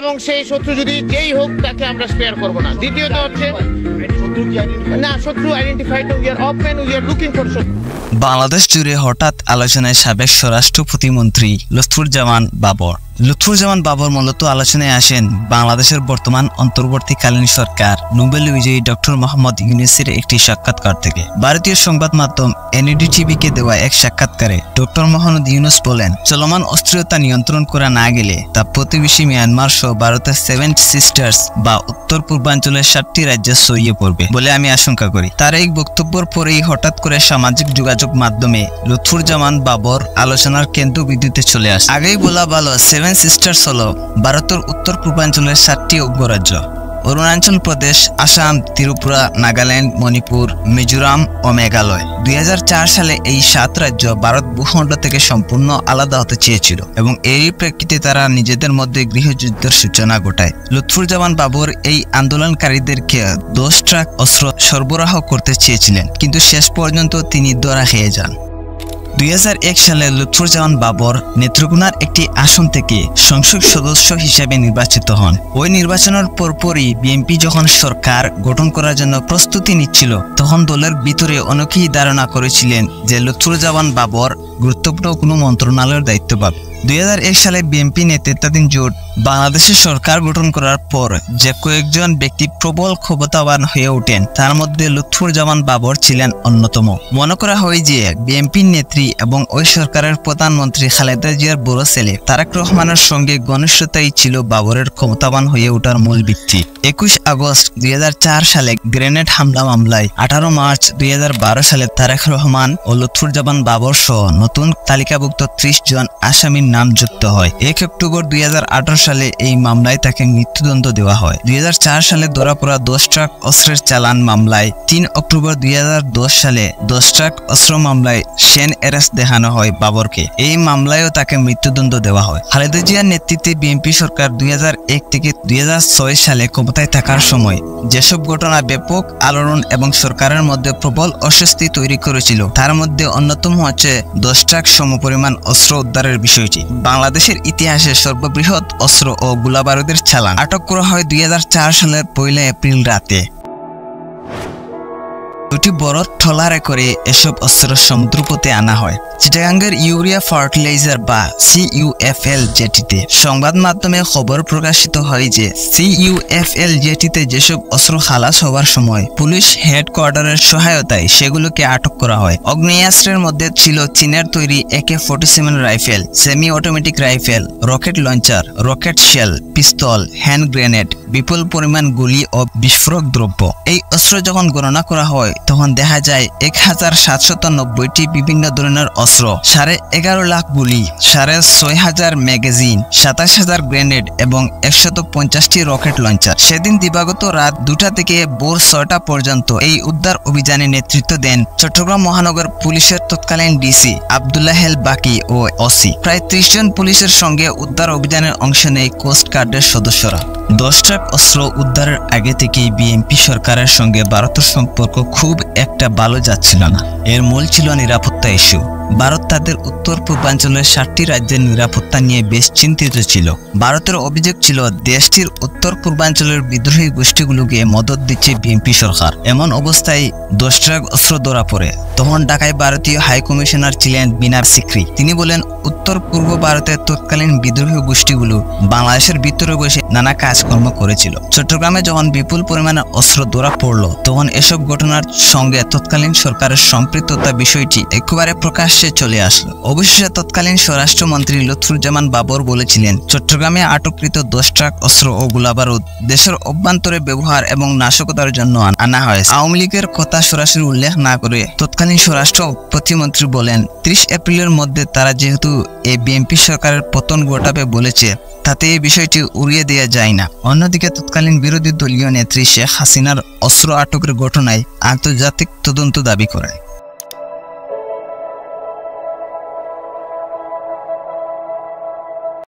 এবং সেই শত্রু যদি যেই হোক তাকে আমরা স্পেয়ার করব না। দ্বিতীয়ত হচ্ছে না, শত্রু identified, we are open, we are looking for শত্রু। বাংলাদেশ জুড়ে হঠাৎ আলোচনায় সাবেক স্বরাষ্ট্র প্রতিমন্ত্রী লুৎফুজ্জামান বাবর। লুৎফুজ্জামান বাবর মূলত আলোচনায় আসেন বাংলাদেশের বর্তমান অন্তর্বর্তীকালীন সরকার নোবেল বিজয়ী ডক্টর মোহাম্মদ ইউনূসের একটি সাক্ষাৎকার থেকে। ভারতীয় সংবাদ মাধ্যম এনডিটিভিকে দেওয়া এক সাক্ষাৎকারে ডক্টর মোহাম্মদ ইউনূস বলেন, চলমান অস্থিরতা নিয়ন্ত্রণ করা না গেলে তা প্রতিবেশী মিয়ানমার সহ ভারতের 7 সিস্টার্স বা উত্তর পূর্বাঞ্চলের 7টি রাজ্যে ছড়িয়ে পড়বে বলে আমি আশঙ্কা করি। তার এই বক্তব্যের পরেই হঠাৎ করে সামাজিক যোগাযোগ মাধ্যমে লুৎফুজ্জামান বাবর আলোচনার কেন্দ্রবিন্দুতে চলে আসে। আগেই বলা ভালো, 7 সিস্টার্স হল ভারতের উত্তর পূর্বাঞ্চলের 7টি অঙ্গরাজ্য: অরুণাচল প্রদেশ, আসাম, ত্রিপুরা, নাগাল্যান্ড, মণিপুর, মিজোরাম ও মেঘালয়। 2004 সালে এই 7 রাজ্য ভারত ভূখণ্ড থেকে সম্পূর্ণ আলাদা হতে চেয়েছিল এবং এরই প্রেক্ষিতে তারা নিজেদের মধ্যে গৃহযুদ্ধের সূচনা ঘটায়। লুৎফুজ্জামান বাবর এই আন্দোলনকারীদেরকে 10 ট্রাক অস্ত্র সরবরাহ করতে চেয়েছিলেন, কিন্তু শেষ পর্যন্ত তিনি ধরা খেয়ে যান। 2001 সালে লুৎফুজ্জামান বাবর নেত্রকোনার একটি আসন থেকে সংসদ সদস্য হিসেবে নির্বাচিত হন। ওই নির্বাচনের পরপরই বিএনপি যখন সরকার গঠন করার জন্য প্রস্তুতি নিচ্ছিল, তখন দলের ভিতরে অনেকেই ধারণা করেছিলেন যে লুৎফুজ্জামান বাবর গুরুত্বপূর্ণ কোনো মন্ত্রণালয়ের দায়িত্ব পাবে। 2001 সালে বিএনপি নেতৃত্বাধীন জোট বাংলাদেশের সরকার গঠন করার পর যে কয়েকজন ব্যক্তি প্রবল ক্ষমতাবান হয়ে ওঠেন, তার মধ্যে লুৎফুজ্জামান বাবর ছিলেন অন্যতম। মনে করা হয় যে বিএনপির নেত্রী এবং ওই সরকারের প্রধানমন্ত্রী খালেদা জিয়ার বড় ছেলে তারেক রহমানের সঙ্গে ঘনিষ্ঠতাই ছিল বাবরের ক্ষমতাবান হয়ে ওঠার মূল ভিত্তি। 21 আগস্ট 2004 সালে গ্রেনেড হামলা মামলায় 18 মার্চ 2012 সালে তারেক রহমান ও লুৎফুজ্জামান বাবর সহ নতুন তালিকাভুক্ত 30 জন আসামির নাম যুক্ত হয়। 1 অক্টোবর 2018 সালে এই মামলায় তাকে মৃত্যুদণ্ড দেওয়া হয়। 2004 সালে ধরা পড়া 10 ট্রাক অস্ত্রের চালান মামলায় 3 অক্টোবর 2010 সালে 10 ট্রাক অস্ত্র মামলায় সেন এরেস্ট দেখানো হয় বাবরকে। এই মামলায়ও তাকে মৃত্যুদণ্ড দেওয়া হয়। খালেদা জিয়ার নেতৃত্বে বিএনপি সরকার 2001 থেকে 2006 সালে ক্ষমতায় থাকার সময় যেসব ঘটনা ব্যাপক আলোড়ন এবং সরকারের মধ্যে প্রবল অস্বস্তি তৈরি করেছিল, তার মধ্যে অন্যতম হচ্ছে 10 ট্রাক সমপরিমাণ অস্ত্র উদ্ধারের বিষয়টি। বাংলাদেশের ইতিহাসে সর্ববৃহৎ অস্ত্র ও গোলাবারুদের চালান আটক করা হয় 2004 সালের 1 এপ্রিল রাতে। দুটি বড় ট্রলারে করে এসব অস্ত্র সমুদ্রপথে আনা হয় চিটাগাঙ্গের ইউরিয়া ফার্টিলাইজার বা CUFL জেটিতে। সংবাদ মাধ্যমে খবর প্রকাশিত হয় যে CUFL জেটিতে যেসব অস্ত্র খালাস হওয়ার সময় পুলিশ হেডকোয়ার্টারের সহায়তায় সেগুলোকে আটক করা হয়। আগ্নেয়াস্ত্রের মধ্যে ছিল চীনের তৈরি AK-47 rifle, semi automatic rifle, rocket launcher, rocket shell, pistol, hand grenade, বিপুল পরিমাণ গুলি ও বিস্ফোরক দ্রব্য। এই অস্ত্র যখন গণনা করা হয় তখন দেখা যায় 1790টি বিভিন্ন ধরনের অস্ত্র, 11.5 লাখ গুলি, 6,500 ম্যাগাজিন, 27,000 গ্রেনেড এবং 150টি রকেট লঞ্চার। সেদিন দিবাগত রাত 2টা থেকে ভোর 6টা পর্যন্ত এই উদ্ধার অভিযানে নেতৃত্ব দেন চট্টগ্রাম মহানগর পুলিশের তৎকালীন ডিসি আব্দুল্লাহেল বাকি ও ওসি। প্রায় 30 জন পুলিশের সঙ্গে উদ্ধার অভিযানের অংশ নেয় কোস্ট গার্ডের সদস্যরা। 10 ট্রাক অস্ত্র উদ্ধারের আগে থেকেই বিএনপি সরকারের সঙ্গে ভারতের সম্পর্ক খুব একটা ভালো যাচ্ছিল না। এর মূল ছিল নিরাপত্তা ইস্যু। ভারত তাদের উত্তর পূর্বাঞ্চলের 7টি রাজ্যের নিরাপত্তা নিয়ে বেশ চিন্তিত ছিল। ভারতের অভিযোগ ছিল দেশটির উত্তর পূর্বাঞ্চলের বিদ্রোহী গোষ্ঠীগুলোকে মদত দিচ্ছে বিএনপি সরকার। এমন অবস্থায় 10 ট্রাক অস্ত্র ধরা পড়ে। তখন ঢাকায় ভারতীয় হাই কমিশনার ছিলেন বিনার সিকরি। তিনি বলেন, উত্তর পূর্ব ভারতের তৎকালীন বিদ্রোহী গোষ্ঠীগুলো বাংলাদেশের ভিতরে বসে নানা কাজকর্ম করেছিল। চট্টগ্রামে যখন বিপুল পরিমাণে অস্ত্র ধরা পড়ল, তখন এসব ঘটনার সঙ্গে তৎকালীন সরকারের সম্পৃক্ততা বিষয়টি একেবারে প্রকাশ্যে চলে আসলো। অবশেষে তৎকালীন স্বরাষ্ট্রমন্ত্রী লুৎফুজ্জামান বাবর বলেছিলেন, চট্টগ্রামে আটককৃত 10 ট্রাক অস্ত্র ও গোলাবারুদ দেশের অভ্যন্তরে ব্যবহার এবং নাশকতার জন্য আনা হয়েছে। আওয়ামী লীগের কথা সরাসরি উল্লেখ না করে তৎকালীন স্বরাষ্ট্র প্রতিমন্ত্রী বলেন, 30 এপ্রিলের মধ্যে তারা যেহেতু এই বিএনপি সরকারের পতন ঘটাবে বলেছে, তাতে এই বিষয়টি উড়িয়ে দেওয়া যায় না। অন্যদিকে তৎকালীন বিরোধী দলীয় নেত্রী শেখ হাসিনার অস্ত্র আটকের ঘটনায় আন্তর্জাতিক তদন্ত দাবি করেন।